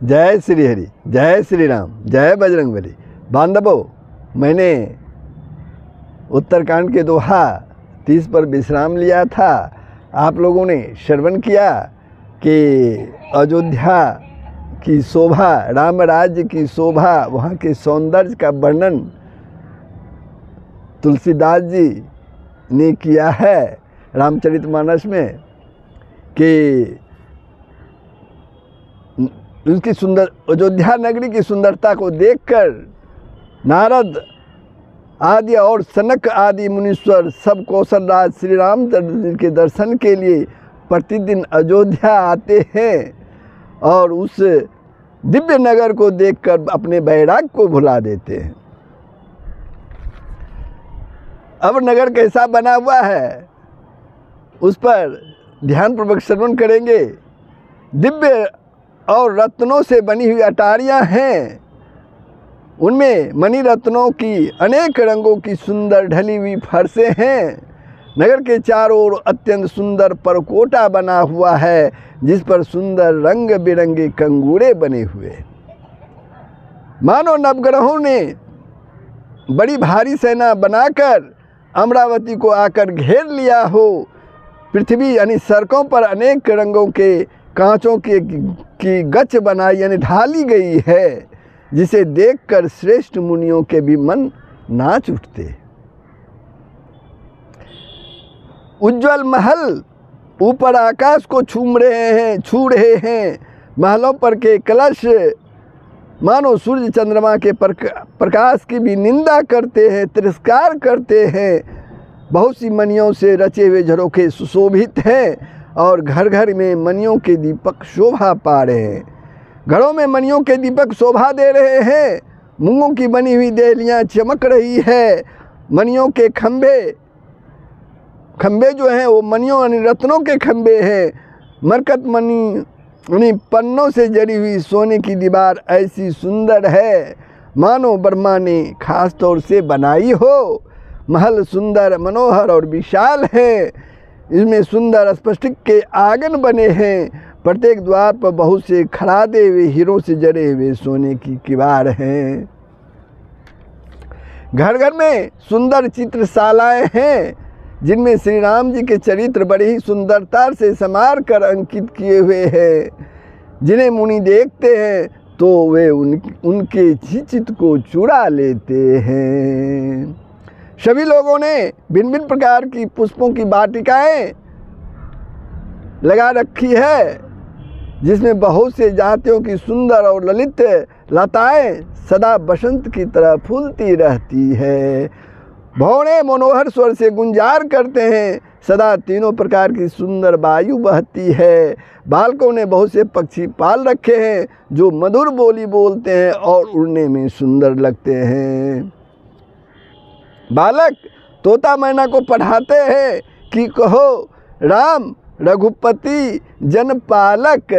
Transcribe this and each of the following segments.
जय श्री हरि, जय श्री राम, जय बजरंगबली। बांधवों, मैंने उत्तरकांड के दोहा 30 पर विश्राम लिया था। आप लोगों ने श्रवण किया कि अयोध्या की शोभा, राम राज्य की शोभा, वहाँ के सौंदर्य का वर्णन तुलसीदास जी ने किया है रामचरितमानस में कि उसकी सुंदर अयोध्या नगरी की सुंदरता को देखकर नारद आदि और सनक आदि मुनीश्वर सब कौशल राज श्री रामचंद्र के दर्शन के लिए प्रतिदिन अयोध्या आते हैं और उस दिव्य नगर को देखकर अपने बैराग को भुला देते हैं। अब नगर कैसा बना हुआ है उस पर ध्यानपूर्वक श्रवण करेंगे। दिव्य और रत्नों से बनी हुई अटारियां हैं, उनमें मणि रत्नों की अनेक रंगों की सुंदर ढली हुई फर्शें हैं। नगर के चारों ओर अत्यंत सुंदर परकोटा बना हुआ है जिस पर सुंदर रंग बिरंगे कंगूरे बने हुए। मानो नवग्रहों ने बड़ी भारी सेना बनाकर अमरावती को आकर घेर लिया हो। पृथ्वी यानी सड़कों पर अनेक रंगों के कांचों की गच बनाई यानी ढाली गई है, जिसे देखकर श्रेष्ठ मुनियों के भी मन नाच उठते। उज्जवल महल ऊपर आकाश को छू रहे हैं। महलों पर के कलश मानो सूर्य चंद्रमा के प्रकाश की भी निंदा करते हैं, तिरस्कार करते हैं। बहुत सी मणियों से रचे हुए झरोखे सुशोभित हैं और घर घर में मणियों के दीपक शोभा पा रहे हैं। घरों में मणियों के दीपक शोभा दे रहे हैं। मूंगों की बनी हुई देहलियाँ चमक रही है। मणियों के खंबे जो हैं वो मणियों यानी रत्नों के खंबे हैं। मरकत मणि उन्हीं पन्नों से जड़ी हुई सोने की दीवार ऐसी सुंदर है मानो ब्रह्मा ने खास तौर से बनाई हो। महल सुंदर, मनोहर और विशाल है। इसमें सुंदर स्फटिक के आंगन बने हैं। प्रत्येक द्वार पर बहुत से खरादे हुए हीरों से जड़े हुए सोने की किवाड़ हैं। घर घर में सुंदर चित्रशालाएं हैं जिनमें श्री राम जी के चरित्र बड़ी ही सुंदरता से संवार कर अंकित किए हुए हैं। जिन्हें मुनि देखते हैं तो वे उनके चित्त को चुरा लेते हैं। सभी लोगों ने भिन्न भिन्न प्रकार की पुष्पों की वाटिकाएं लगा रखी है जिसमें बहुत से जातियों की सुंदर और ललित लताएं सदा बसंत की तरह फूलती रहती है। भौरे मनोहर स्वर से गुंजार करते हैं। सदा तीनों प्रकार की सुंदर वायु बहती है। बालकों ने बहुत से पक्षी पाल रखे हैं जो मधुर बोली बोलते हैं और उड़ने में सुंदर लगते हैं। बालक तोता मैना को पढ़ाते हैं कि कहो राम रघुपति जनपालक।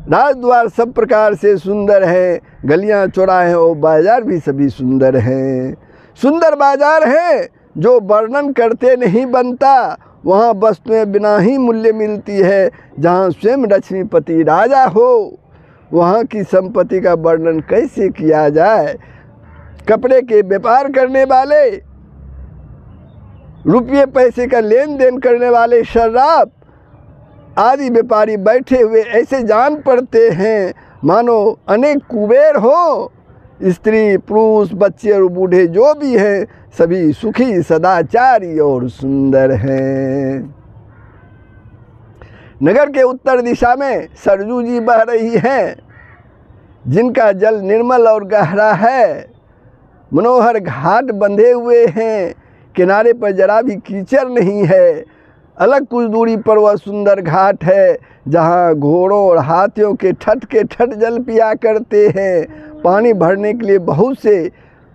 राजद्वार सब प्रकार से सुंदर है। गलियां चौराहे और बाजार भी सभी सुंदर हैं। सुंदर बाजार है जो वर्णन करते नहीं बनता। वहाँ वस्तुएं बिना ही मूल्य मिलती है। जहाँ स्वयं लक्ष्मीपति राजा हो वहाँ की संपत्ति का वर्णन कैसे किया जाए। कपड़े के व्यापार करने वाले, रुपये पैसे का लेन देन करने वाले, शराब आदि व्यापारी बैठे हुए ऐसे जान पड़ते हैं मानो अनेक कुबेर हो। स्त्री पुरुष बच्चे और बूढ़े जो भी हैं सभी सुखी सदाचारी और सुंदर हैं। नगर के उत्तर दिशा में सरजू जी बह रही हैं जिनका जल निर्मल और गहरा है। मनोहर घाट बंधे हुए हैं। किनारे पर जरा भी कीचड़ नहीं है। अलग कुछ दूरी पर वह सुंदर घाट है जहाँ घोड़ों और हाथियों के ठट जल पिया करते हैं। पानी भरने के लिए बहुत से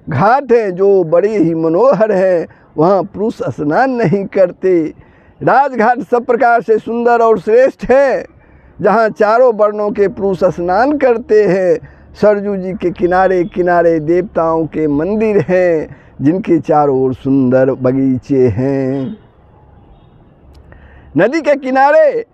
घाट हैं जो बड़े ही मनोहर हैं। वहाँ पुरुष स्नान नहीं करते। राजघाट सब प्रकार से सुंदर और श्रेष्ठ है जहाँ चारों वर्णों के पुरुष स्नान करते हैं। सरजू जी के किनारे किनारे देवताओं के मंदिर हैं जिनके चारों ओर सुंदर बगीचे हैं। नदी के किनारे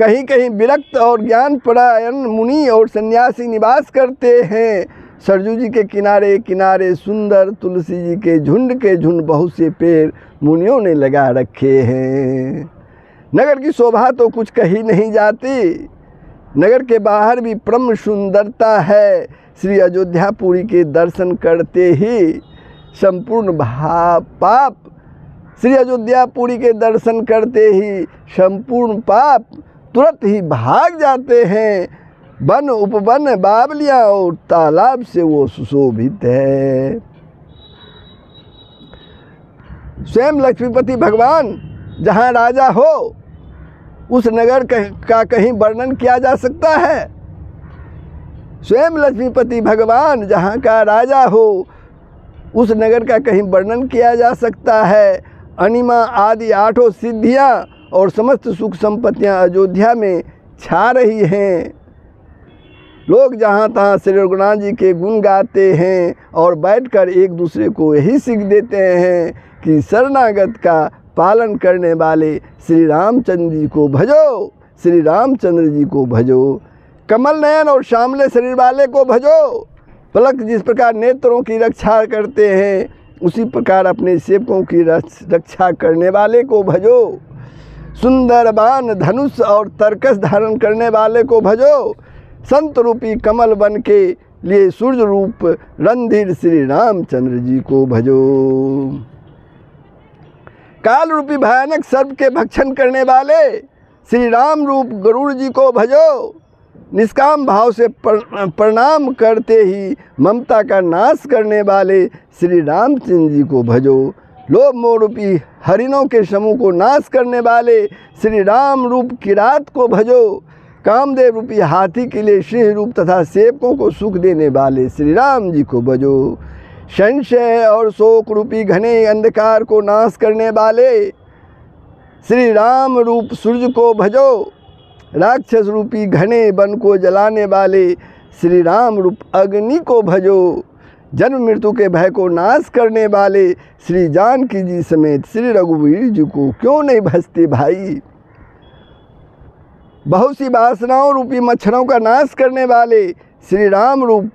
कहीं कहीं विरक्त और ज्ञानपरायण मुनि और सन्यासी निवास करते हैं। सरजू जी के किनारे किनारे सुंदर तुलसी जी के झुंड बहुत से पेड़ मुनियों ने लगा रखे हैं। नगर की शोभा तो कुछ कही नहीं जाती। नगर के बाहर भी परम सुंदरता है। श्री अयोध्यापुरी के दर्शन करते ही संपूर्ण पाप, श्री अयोध्यापुरी के दर्शन करते ही संपूर्ण पाप तुरंत ही भाग जाते हैं। वन उपवन बावलियाँ और तालाब से वो सुशोभित है। स्वयं लक्ष्मीपति भगवान जहाँ राजा हो उस नगर का कहीं वर्णन किया जा सकता है। स्वयं लक्ष्मीपति भगवान जहाँ का राजा हो उस नगर का कहीं वर्णन किया जा सकता है। अनिमा आदि 8 सिद्धियाँ और समस्त सुख संपत्तियाँ अयोध्या में छा रही हैं। लोग जहाँ तहाँ श्री रघुनाथ जी के गुण गाते हैं और बैठकर एक दूसरे को यही सीख देते हैं कि शरणागत का पालन करने वाले श्री रामचंद्र जी को भजो, श्री रामचंद्र जी को भजो। कमल नयन और श्यामले शरीर वाले को भजो। पलक जिस प्रकार नेत्रों की रक्षा करते हैं उसी प्रकार अपने सेवकों की रक्षा करने वाले को भजो। सुंदर बाण धनुष और तरकस धारण करने वाले को भजो। संत रूपी कमल बन के लिए सूर्य रूप रणधीर श्री रामचंद्र जी को भजो। काल रूपी भयानक सर्प के भक्षण करने वाले श्री राम रूप गरुड़ जी को भजो। निष्काम भाव से प्रणाम करते ही ममता का नाश करने वाले श्री रामचंद्र जी को भजो। लोभ मोह रूपी हरिणों के समूह को नाश करने वाले श्री राम रूप किरात को भजो। कामदेव रूपी हाथी के लिए सिंह रूप तथा सेवकों को सुख देने वाले श्री राम जी को भजो। संशय और शोक रूपी घने अंधकार को नाश करने वाले श्री राम रूप सूर्य को भजो। राक्षस रूपी घने वन को जलाने वाले श्री राम रूप अग्नि को भजो। जन्म मृत्यु के भय को नाश करने वाले श्री जानकी जी समेत श्री रघुवीर जी को क्यों नहीं भजते भाई। बहुत सी वासनाओं रूपी मच्छरों का नाश करने वाले श्री राम रूप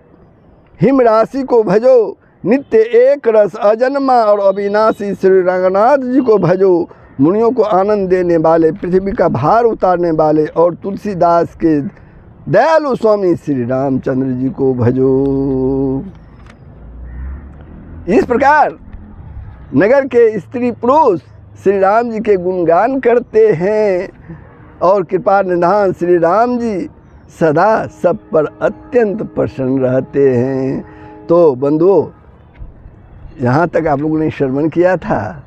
हिम राशि को भजो। नित्य एक रस अजन्मा और अविनाशी श्री रंगनाथ जी को भजो। मुनियों को आनंद देने वाले, पृथ्वी का भार उतारने वाले और तुलसीदास के दयालु स्वामी श्री रामचंद्र जी को भजो। इस प्रकार नगर के स्त्री पुरुष श्री राम जी के गुणगान करते हैं और कृपा निधान श्री राम जी सदा सब पर अत्यंत प्रसन्न रहते हैं। तो बंधुओं, यहाँ तक आप लोगों ने श्रवण किया था,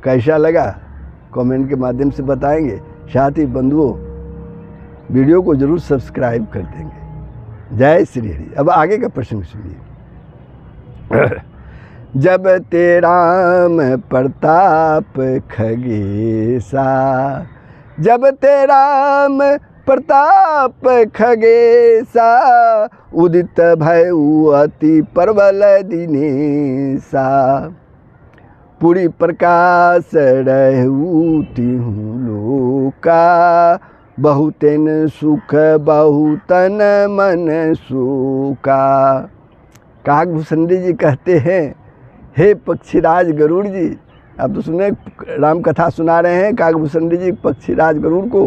कैसा लगा कमेंट के माध्यम से बताएंगे। साथ ही बंधुओं वीडियो को जरूर सब्सक्राइब कर देंगे। जय श्री हरि। अब आगे का प्रसंग सुनिए। जब ते राम प्रताप खगेसा, जब ते राम प्रताप खगेसा, उदित भयउ अति प्रबल दिनेसा। पूरी प्रकाश रहू तिहु लोका, बहुतेन सुख बहुतन मन सुका। काकभूषण जी कहते हैं, हे पक्षीराज गरुड़ जी, आप तो सुने राम कथा सुना रहे हैं काकभूषण जी पक्षीराज गरुड़ को।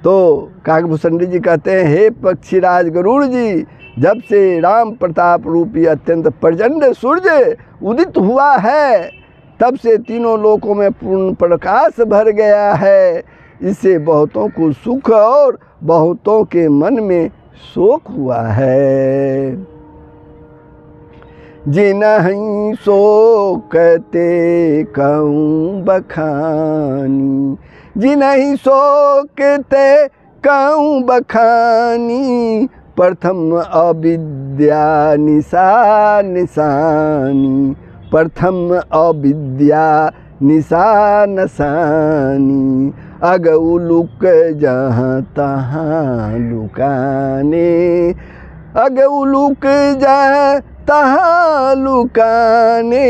तो काकभूषण जी कहते हैं, हे पक्षीराज गरुड़ जी, जब से राम प्रताप रूपी अत्यंत प्रचंड सूर्य उदित हुआ है तब से तीनों लोकों में पूर्ण प्रकाश भर गया है। इससे बहुतों को सुख और बहुतों के मन में शोक हुआ है। जिनहि शोकते कहूँ बखानी, जिनहि शोकते कहूँ बखानी। प्रथम अविद्या निशा निशानी, प्रथम अविद्या निशा नशानी। अगउ लुक जहाँ तहाँ लुकाने, अगउ लुक जहाँ तहाँ लुकाने।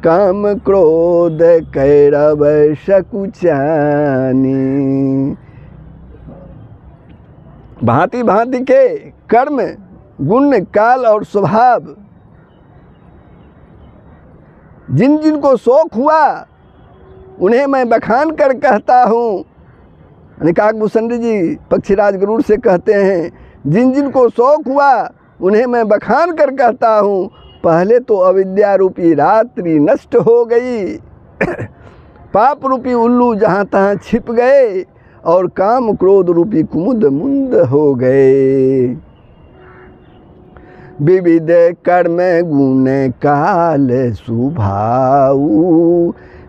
काम क्रोध कैरव सकुचानी। भांति भांति के कर्म, गुण, काल और स्वभाव जिन जिन को शौक हुआ उन्हें मैं बखान कर कहता हूँ। काकभूषण जी पक्षीराज गरुड़ से कहते हैं, जिन जिन को शौक हुआ उन्हें मैं बखान कर कहता हूँ। पहले तो अविद्या रूपी रात्रि नष्ट हो गई, पाप रूपी उल्लू जहाँ तहाँ छिप गए और काम क्रोध रूपी कुमुद मुंद हो गए। विविध कर्म गुण काल सुभाऊ,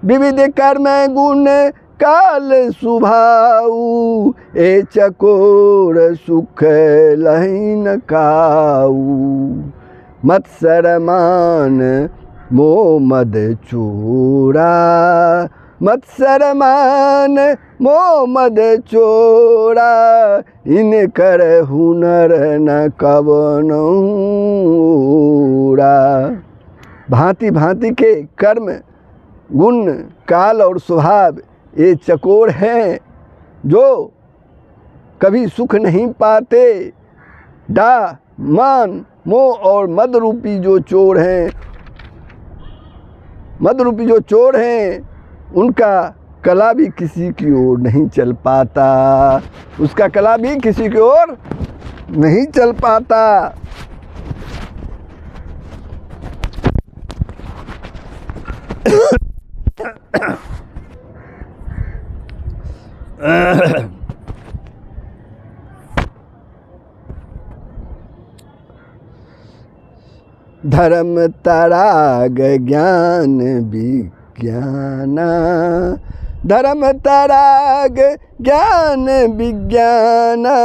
विविध कर्म गुण काल सुभाऊ, ए चकोर सुख लहिन काऊ। मत्सरमान मोह मद चोरा, मत्सरमान मोह मद चोरा, इनकर हुनर न कवनौरा। भांति भांति के कर्म, गुण, काल और स्वभाव ये चकोर हैं जो कभी सुख नहीं पाते। डा, मान, मोह और मद रूपी जो चोर हैं, मद रूपी जो चोर हैं, उनका कला भी किसी की ओर नहीं चल पाता, उसका कला भी किसी की ओर नहीं चल पाता। धर्म तराग ज्ञान विज्ञाना, धर्म तराग ज्ञान विज्ञाना,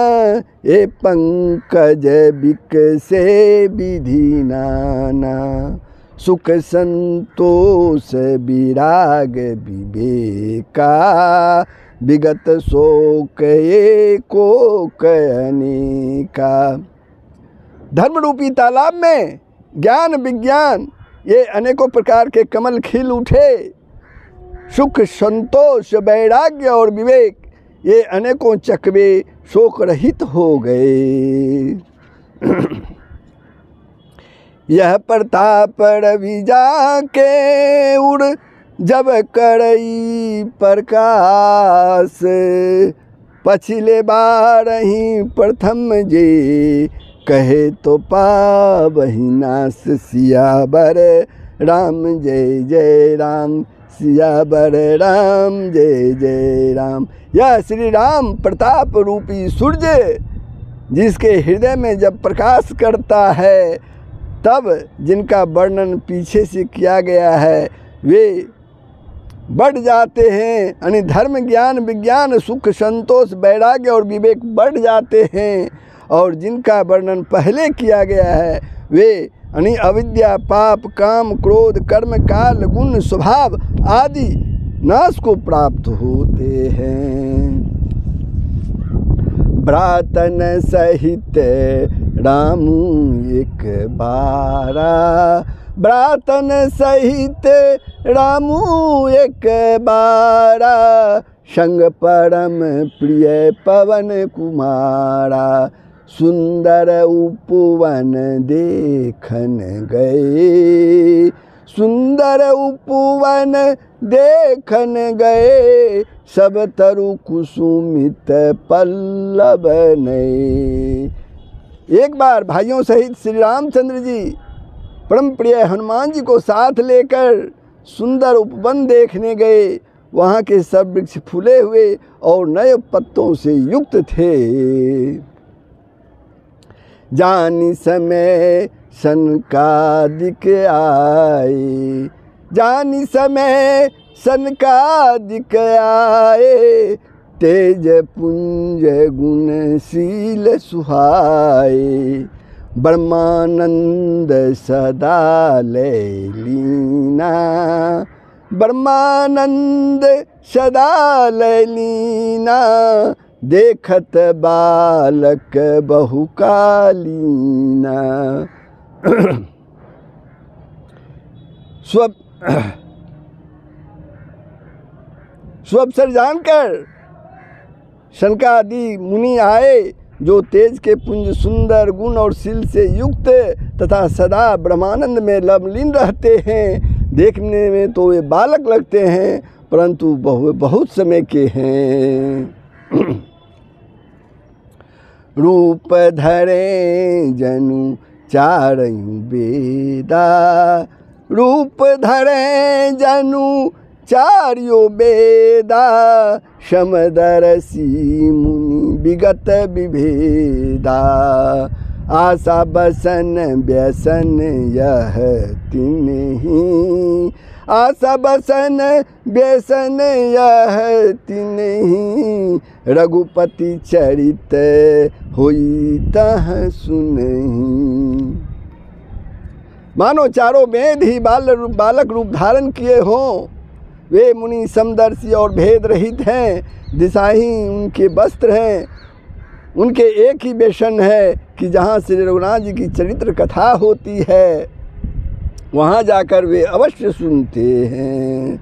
ए पंकज बिकसे विधि नाना। सुख संतोष विराग विवेका, विगत शोक एको अनेका। धर्म रूपी तालाब में ज्ञान विज्ञान ये अनेकों प्रकार के कमल खिल उठे। सुख संतोष वैराग्य और विवेक ये अनेकों चकवे शोक रहित हो गए। यह प्रताप रवि जाके उड़ जब करई प्रकाश, पछिले बार ही प्रथम जे कहे तो पावहि नास। सियावर राम जय जय राम, सियावर राम जय जय राम। यह श्री राम प्रताप रूपी सूर्य जिसके हृदय में जब प्रकाश करता है, तब जिनका वर्णन पीछे से किया गया है वे बढ़ जाते हैं। यानी धर्म ज्ञान विज्ञान सुख संतोष वैराग्य और विवेक बढ़ जाते हैं। और जिनका वर्णन पहले किया गया है वे यानी अविद्या पाप काम क्रोध कर्म काल गुण स्वभाव आदि नाश को प्राप्त होते हैं। भ्रातन सहित रामू एक बारा, भ्रातन सहित रामू एक बारा, संग परम प्रिय पवन कुमारा। सुंदर उपवन देखन गए, सुंदर उपवन देखन गए, सब तरु कुसुमित पल्लव नए। एक बार भाइयों सहित श्री रामचंद्र जी परम प्रिय हनुमान जी को साथ लेकर सुंदर उपवन देखने गए। वहाँ के सब वृक्ष फूले हुए और नए पत्तों से युक्त थे। जानी समय सनकादिक आए, जानी समय सनकादिक आए, तेज पुंज गुणशील सुहाए। ब्रह्मानंद सदा लैलीना, ब्रह्मानंद सदा लैलीना, देखत बालक बहुकालीना। सुअवसर जानकर शनकादि मुनि आए, जो तेज के पुंज सुंदर गुण और शील से युक्त तथा सदा ब्रह्मानंद में लवलीन रहते हैं। देखने में तो वे बालक लगते हैं, परंतु बहुत समय के हैं। रूप धरे जनु चारयु बेदा, रूप धरे जनु चार्यो बेदा, समदर्शी मुनि विगत विभेदा। आशा बसन व्यसन यह तिन्हि, आशा बसन व्यसन यह तिन्हि, रघुपति चरित होई तह सुनहि। मानो चारों वेद ही बालक रूप धारण किए हों। वे मुनि समदर्शी और भेद रहित हैं। दिशाहीन उनके वस्त्र हैं। उनके एक ही व्यसन है कि जहाँ श्री रघुनाथ जी की चरित्र कथा होती है, वहाँ जाकर वे अवश्य सुनते हैं।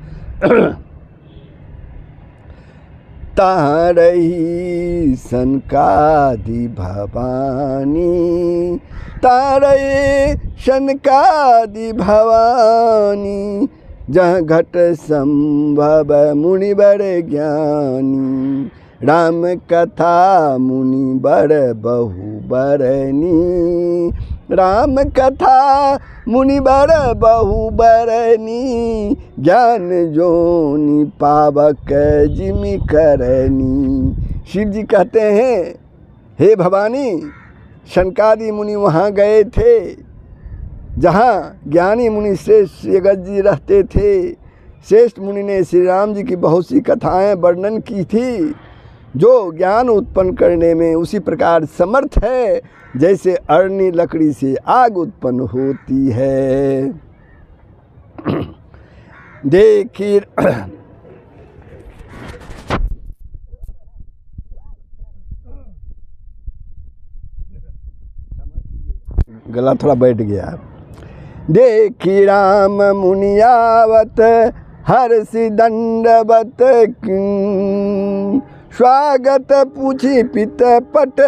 तहाँ रही सनकादि भवानी, तहाँ रही सनकादि भवानी, जहाँ घट संभव मुनिवर ज्ञानी। राम कथा मुनिवर बहु बरनी, राम कथा मुनिवर बहु बरनी, ज्ञान जोनि पावक जिमि करनी। शिव जी कहते हैं, हे भवानी, शनकादि मुनि वहाँ गए थे जहाँ ज्ञानी मुनि श्रेष्ठ जगत जी रहते थे। श्रेष्ठ मुनि ने श्री राम जी की बहुत सी कथाएं वर्णन की थी, जो ज्ञान उत्पन्न करने में उसी प्रकार समर्थ है जैसे अरणी लकड़ी से आग उत्पन्न होती है। देखिए गला थोड़ा बैठ गया। देखी राम मुनियावत हर्षि दंडवत, स्वागत पूछी पित पट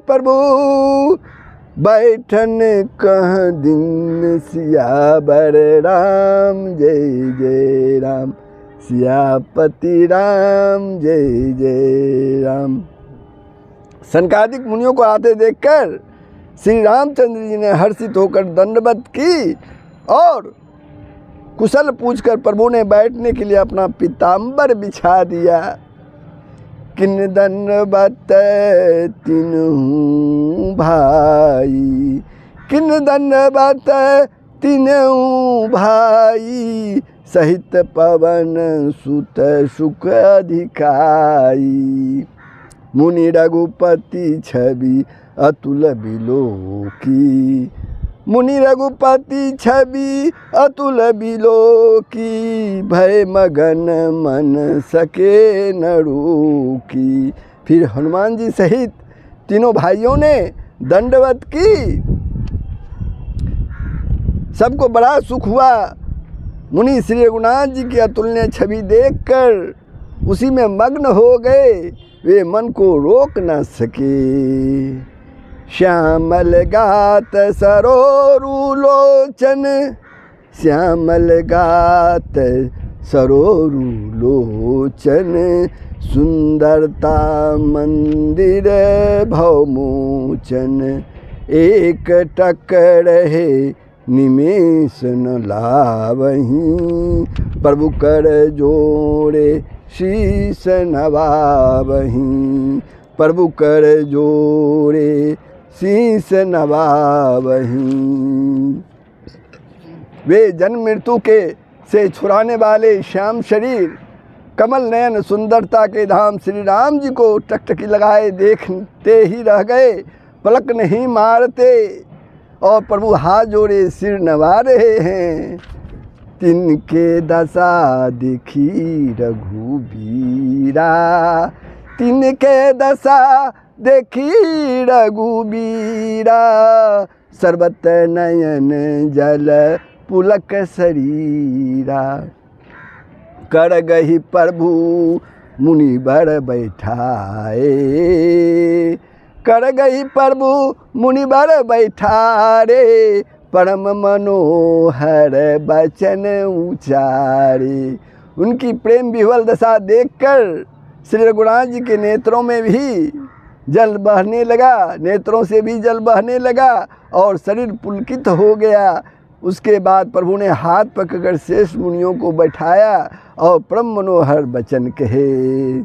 प्रभु, बैठन कह दिन सियावर राम, जय जय राम, सियापति राम, जय जय राम। सनकादिक मुनियों को आते देखकर श्री रामचंद्र जी ने हर्षित होकर दंडवत की और कुशल पूछकर प्रभु ने बैठने के लिए अपना पीताम्बर बिछा दिया। किन दंडवत तिन्हु भाई, किन दंडवत तिन्हु भाई, सहित पवन सुत सुख अधिकाई। मुनि रघुपति छवि अतुल बिलोकी, मुनि रघुपति छवि अतुल बिलोकी, भय मगन मन सके न रोकी। फिर हनुमान जी सहित तीनों भाइयों ने दंडवत की। सबको बड़ा सुख हुआ। मुनि श्री रघुनाथ जी की अतुलनीय छवि देखकर उसी में मग्न हो गए, वे मन को रोक न सके। श्यामल गात सरोरु लोचन, श्यामल गात सरोरु लोचन, सुंदरता मंदिर भवमोचन, एक टक रहे निमेष न लावहीं, प्रभु कर जोड़े शीस नवावहीं, प्रभु कर जोड़े शीस नवावहीं। वे जन्म मृत्यु के से छुड़ाने वाले श्याम शरीर, कमल नयन सुंदरता के धाम श्री राम जी को टकटकी लगाए देखते ही रह गए, पलक नहीं मारते और प्रभु हाथ जोड़े सिर नवा रहे हैं। तिनके दशा देखी रघुबीरा, तिनके दशा देखी रघुबीरा, सर्वत नयन जल पुलक शरीरा। कर गही प्रभु मुनि बर बैठाए, कर गई प्रभु मुनि बर बैठारे, परम मनोहर बचन उचारे। उनकी प्रेम विह्वल दशा देखकर श्री रघुनाथ जी के नेत्रों में भी जल बहने लगा, नेत्रों से भी जल बहने लगा और शरीर पुलकित हो गया। उसके बाद प्रभु ने हाथ पकड़कर शेष मुनियों को बैठाया और परम मनोहर वचन कहे।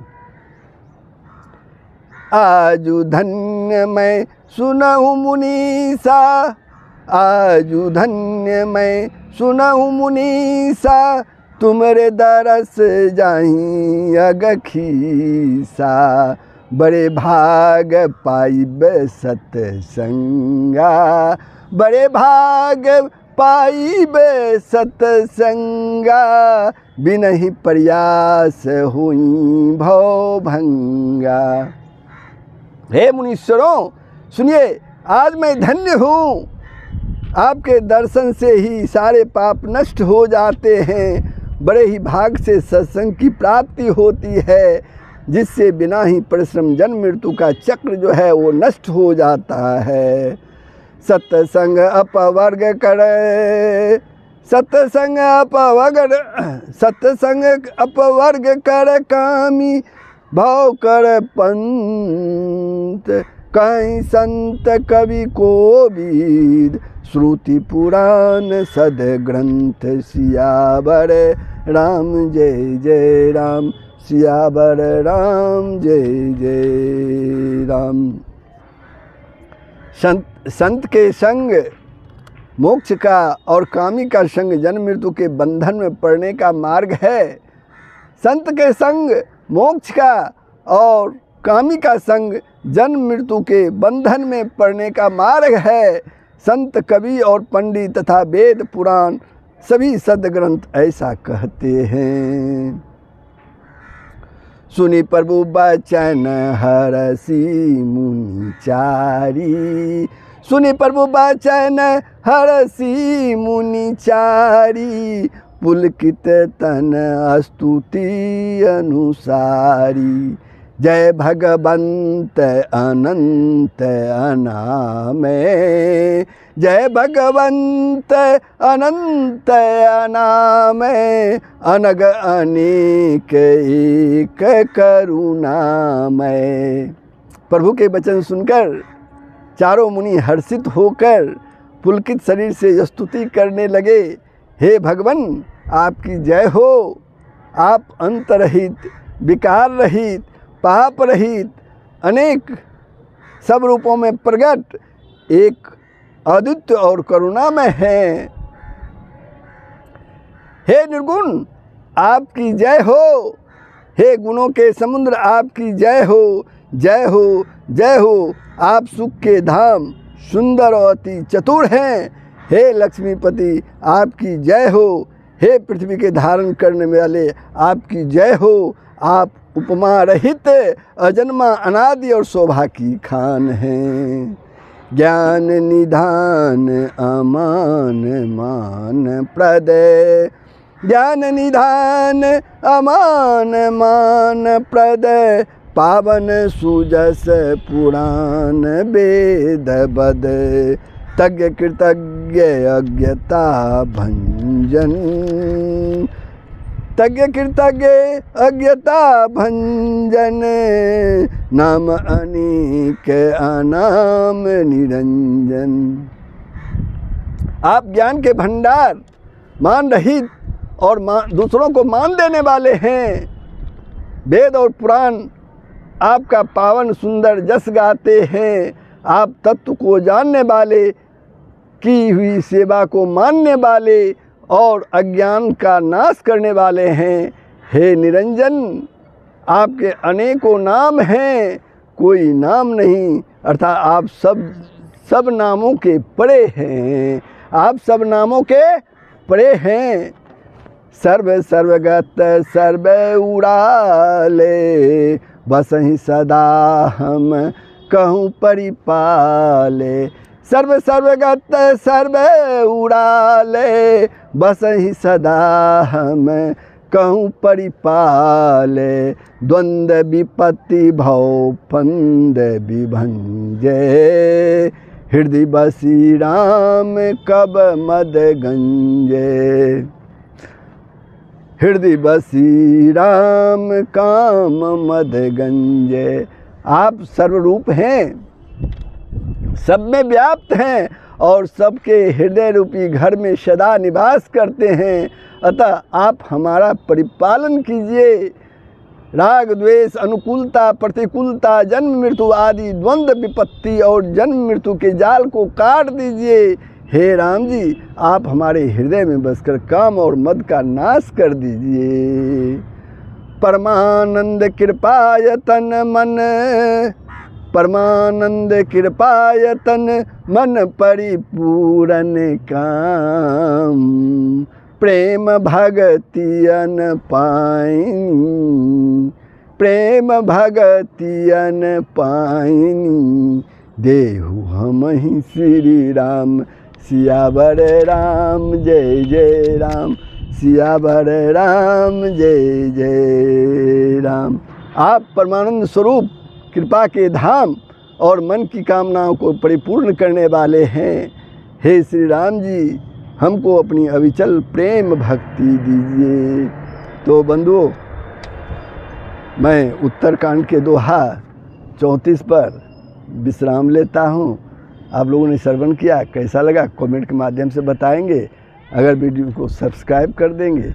आजु धन्य मैं सुनहु मुनीसा, आजु धन्य मैं सुनहु मुनीसा, तुमरे दरस जाहि अगखीसा। बड़े भाग पाइब सतसंगा, बड़े भाग पाइब सतसंगा, बिनहि प्रयास हुई भव भंगा। हे मुनीश्वरों सुनिए, आज मैं धन्य हूँ, आपके दर्शन से ही सारे पाप नष्ट हो जाते हैं। बड़े ही भाग से सत्संग की प्राप्ति होती है, जिससे बिना ही परिश्रम जन्म मृत्यु का चक्र जो है वो नष्ट हो जाता है। सत्संग अपवर्ग करे, सत्संग अपवर्ग, सत्संग अपवर्ग कर कामी, भाव कर पंत कहीं संत कवि कोविद। श्रुति पुराण सद ग्रंथ सियावर राम जय जय राम, सियावर राम जय जय राम। संत के संग मोक्ष का और कामी का संग जन्म मृत्यु के बंधन में पड़ने का मार्ग है। संत के संग मोक्ष का और कामी का संग जन्म मृत्यु के बंधन में पड़ने का मार्ग है। संत कवि और पंडित तथा वेद पुराण सभी सदग्रंथ ऐसा कहते हैं। सुनि प्रभु बचन हरसी मुनि चारी, सुनि प्रभु बचन हरसी मुनि चारी, पुलकित तन स्तुति अनुसारी। जय भगवंत अनंत अनामे, जय भगवंत अनंत अनामे, अनग अनेक एक करुणामय। प्रभु के वचन सुनकर चारों मुनि हर्षित होकर पुलकित शरीर से स्तुति करने लगे। हे भगवान, आपकी जय हो। आप अंत रहित, विकार रहित, पाप रहित, अनेक सब रूपों में प्रकट एक अद्वितीय और करुणामय है। हे निर्गुण, आपकी जय हो। हे गुणों के समुद्र, आपकी जय हो, जय हो, जय हो। आप सुख के धाम, सुंदर और अति चतुर हैं। हे लक्ष्मीपति, आपकी जय हो। हे पृथ्वी के धारण करने वाले, आपकी जय हो। आप उपमा रहित, अजन्मा, अनादि और शोभा की खान हैं। ज्ञान निधान अमान मान प्रद, ज्ञान निधान अमान मान प्रद, पावन सुजस पुराण वेद बद, तज्ञ कृतज्ञ अज्ञता भंजन, तज्ञ कृतज्ञ अज्ञता भंजन, नाम अनेक अनाम निरंजन। आप ज्ञान के भंडार, मान रहित और दूसरों को मान देने वाले हैं। वेद और पुराण आपका पावन सुंदर जस गाते हैं। आप तत्व को जानने वाले, की हुई सेवा को मानने वाले और अज्ञान का नाश करने वाले हैं। हे निरंजन, आपके अनेकों नाम हैं, कोई नाम नहीं, अर्थात आप सब नामों के परे हैं। आप सब नामों के परे हैं। सर्व सर्वगत सर्व उड़ाले, बसहि सदा हम कहूँ परिपाले। सर्व सर्वगत सर्व उड़ाले, बस ही सदा हम कहूँ परिपाले। द्वंद्व विपत्ति भव फंद विभंजे, हृदय बसी राम कब मद गंजे। हृदय बसी राम काम मद गंजे। आप सर्वरूप हैं, सब में व्याप्त हैं और सबके हृदय रूपी घर में सदा निवास करते हैं। अतः आप हमारा परिपालन कीजिए। राग द्वेष, अनुकूलता प्रतिकूलता, जन्म मृत्यु आदि द्वंद्व विपत्ति और जन्म मृत्यु के जाल को काट दीजिए। हे राम जी, आप हमारे हृदय में बसकर काम और मद का नाश कर दीजिए। परमानंद कृपायतन मन, परमानंद कृपायतन मन परिपूरन काम। प्रेम भगति अन पाइनी, प्रेम भगति अन पाइनी। देहु हम ही श्री राम, सियावर राम जय जय राम, सियावर राम जय जय राम। आप परमानंद स्वरूप, कृपा के धाम और मन की कामनाओं को परिपूर्ण करने वाले हैं। हे श्री राम जी, हमको अपनी अविचल प्रेम भक्ति दीजिए। तो बंधुओं, मैं उत्तरकांड के दोहा 34 पर विश्राम लेता हूँ। आप लोगों ने श्रवण किया, कैसा लगा कमेंट के माध्यम से बताएंगे। अगर वीडियो को सब्सक्राइब कर देंगे।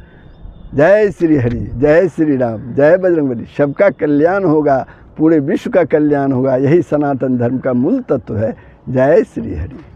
जय श्री हरि, जय श्री राम, जय बजरंगबली। सबका कल्याण होगा, पूरे विश्व का कल्याण होगा। यही सनातन धर्म का मूल तत्व है। जय श्री हरि।